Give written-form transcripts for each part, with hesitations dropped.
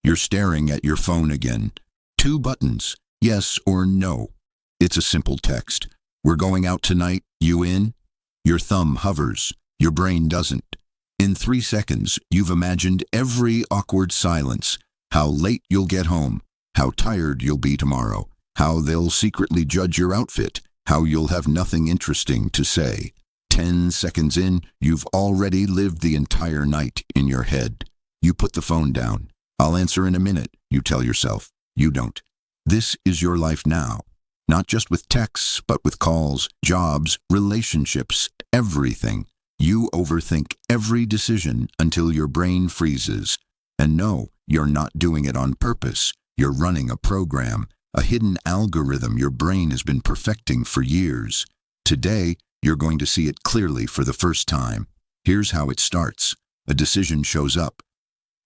You're staring at your phone again. 2 buttons, yes or no. It's a simple text. We're going out tonight, you in? Your thumb hovers. Your brain doesn't. In 3 seconds, you've imagined every awkward silence, how late you'll get home, how tired you'll be tomorrow, how they'll secretly judge your outfit, how you'll have nothing interesting to say. 10 seconds in, you've already lived the entire night in your head. You put the phone down. I'll answer in a minute, you tell yourself. You don't. This is your life now. Not just with texts, but with calls, jobs, relationships, everything. You overthink every decision until your brain freezes. And no, you're not doing it on purpose. You're running a program, a hidden algorithm your brain has been perfecting for years. Today, you're going to see it clearly for the first time. Here's how it starts. A decision shows up.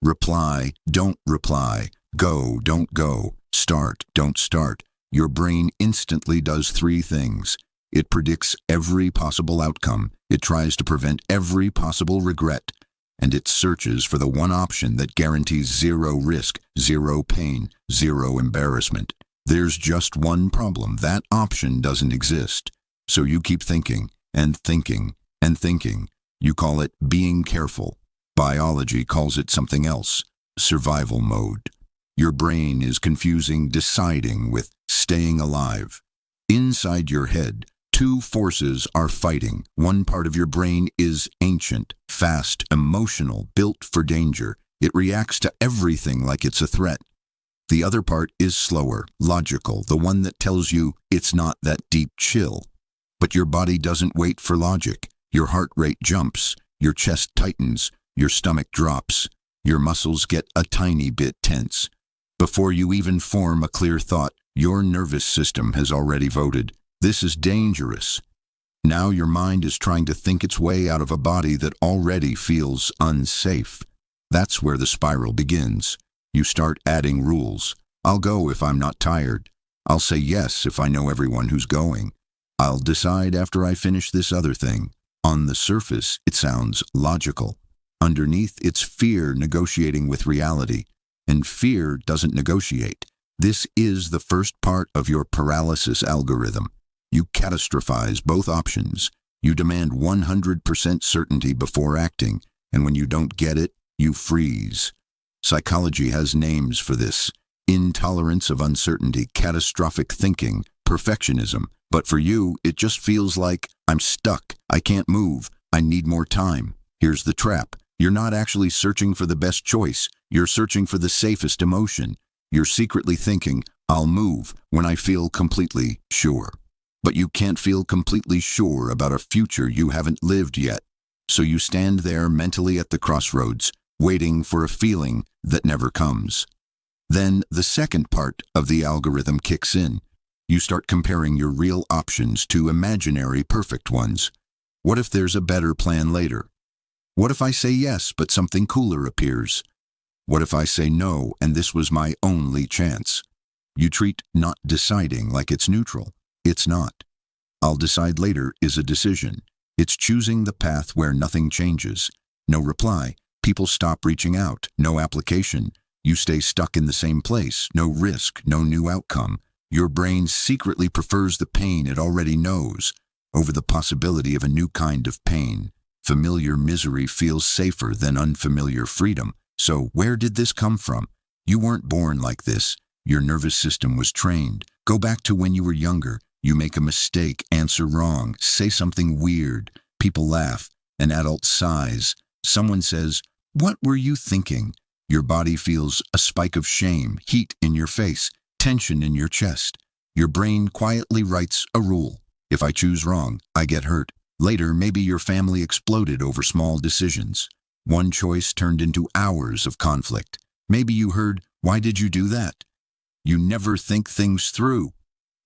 Reply, don't reply. Go, don't go. Start, don't start. Your brain instantly does 3 things. It predicts every possible outcome. It tries to prevent every possible regret. And it searches for the one option that guarantees 0 risk, 0 pain, 0 embarrassment. There's just one problem. That option doesn't exist. So you keep thinking, and thinking, and thinking. You call it being careful. Biology calls it something else. Survival mode. Your brain is confusing deciding with staying alive. Inside your head, 2 forces are fighting. One part of your brain is ancient, fast, emotional, built for danger. It reacts to everything like it's a threat. The other part is slower, logical, the one that tells you it's not that deep chill. But your body doesn't wait for logic. Your heart rate jumps, your chest tightens, your stomach drops, your muscles get a tiny bit tense. Before you even form a clear thought, your nervous system has already voted. This is dangerous. Now your mind is trying to think its way out of a body that already feels unsafe. That's where the spiral begins. You start adding rules. I'll go if I'm not tired. I'll say yes if I know everyone who's going. I'll decide after I finish this other thing. On the surface, it sounds logical. Underneath, it's fear negotiating with reality. And fear doesn't negotiate. This is the first part of your paralysis algorithm. You catastrophize both options. You demand 100% certainty before acting, and when you don't get it, you freeze. Psychology has names for this. Intolerance of uncertainty, catastrophic thinking, perfectionism. But for you, it just feels like, I'm stuck, I can't move, I need more time. Here's the trap. You're not actually searching for the best choice. You're searching for the safest emotion. You're secretly thinking, I'll move when I feel completely sure. But you can't feel completely sure about a future you haven't lived yet. So you stand there mentally at the crossroads, waiting for a feeling that never comes. Then the second part of the algorithm kicks in. You start comparing your real options to imaginary perfect ones. What if there's a better plan later? What if I say yes, but something cooler appears? What if I say no, and this was my only chance? You treat not deciding like it's neutral. It's not. I'll decide later is a decision. It's choosing the path where nothing changes. No reply. People stop reaching out. No application. You stay stuck in the same place. No risk. No new outcome. Your brain secretly prefers the pain it already knows over the possibility of a new kind of pain. Familiar misery feels safer than unfamiliar freedom. So where did this come from? You weren't born like this. Your nervous system was trained. Go back to when you were younger. You make a mistake, answer wrong, say something weird. People laugh. An adult sighs. Someone says, "What were you thinking?" Your body feels a spike of shame, heat in your face, tension in your chest. Your brain quietly writes a rule. If I choose wrong, I get hurt. Later, maybe your family exploded over small decisions. One choice turned into hours of conflict. Maybe you heard, "Why did you do that?" You never think things through.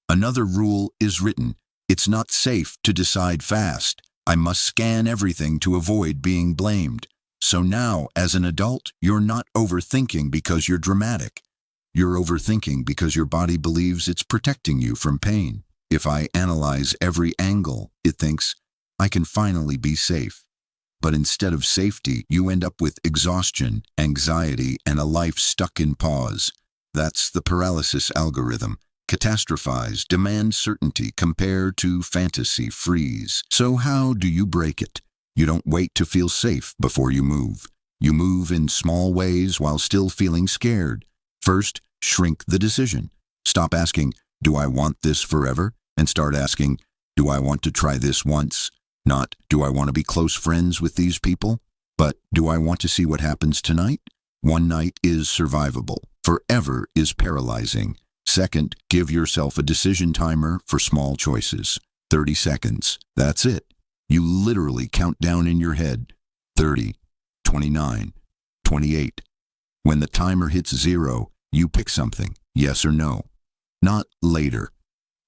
Another rule is written. It's not safe to decide fast. I must scan everything to avoid being blamed. So now, as an adult, you're not overthinking because you're dramatic. You're overthinking because your body believes it's protecting you from pain. If I analyze every angle, it thinks, I can finally be safe. But instead of safety, you end up with exhaustion, anxiety, and a life stuck in pause. That's the paralysis algorithm. Catastrophize, demand certainty, compare to fantasy, freeze. So how do you break it? You don't wait to feel safe before you move. You move in small ways while still feeling scared. First, shrink the decision. Stop asking, do I want this forever? And start asking, do I want to try this once? Not, do I want to be close friends with these people? But, do I want to see what happens tonight? One night is survivable. Forever is paralyzing. Second, give yourself a decision timer for small choices. 30 seconds. That's it. You literally count down in your head. 30, 29, 28. When the timer hits 0, you pick something, yes or no. Not later.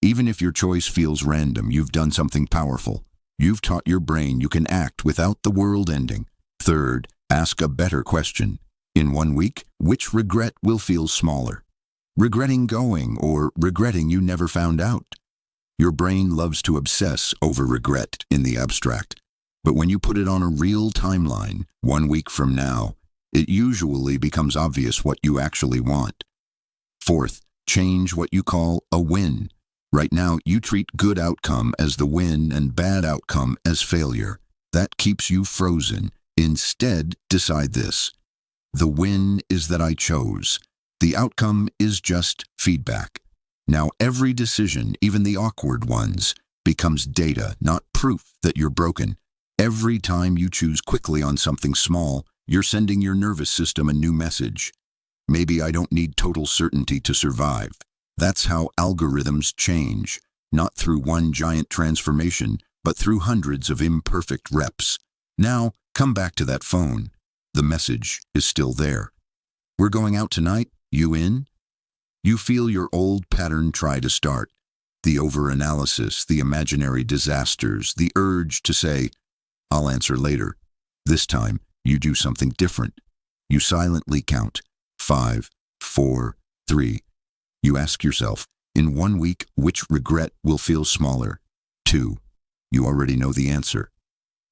Even if your choice feels random, you've done something powerful. You've taught your brain you can act without the world ending. Third, ask a better question. In 1 week, which regret will feel smaller? Regretting going or regretting you never found out? Your brain loves to obsess over regret in the abstract. But when you put it on a real timeline, 1 week from now, it usually becomes obvious what you actually want. Fourth, change what you call a win. Right now, you treat good outcome as the win and bad outcome as failure. That keeps you frozen. Instead, decide this. The win is that I chose. The outcome is just feedback. Now every decision, even the awkward ones, becomes data, not proof that you're broken. Every time you choose quickly on something small, you're sending your nervous system a new message. Maybe I don't need total certainty to survive. That's how algorithms change, not through one giant transformation, but through hundreds of imperfect reps. Now, come back to that phone. The message is still there. We're going out tonight, you in? You feel your old pattern try to start. The overanalysis, the imaginary disasters, the urge to say, I'll answer later. This time, you do something different. You silently count. 5, 4, 3. You ask yourself, in 1 week, which regret will feel smaller? 2. You already know the answer.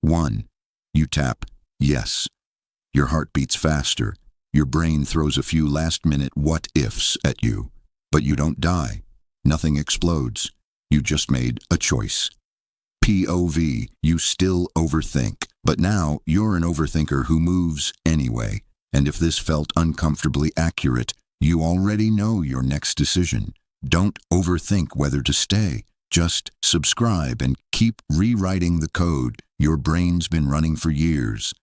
1. You tap yes. Your heart beats faster. Your brain throws a few last-minute what-ifs at you. But you don't die. Nothing explodes. You just made a choice. POV, you still overthink. But now you're an overthinker who moves anyway. And if this felt uncomfortably accurate, you already know your next decision. Don't overthink whether to stay. Just subscribe and keep rewriting the code your brain's been running for years.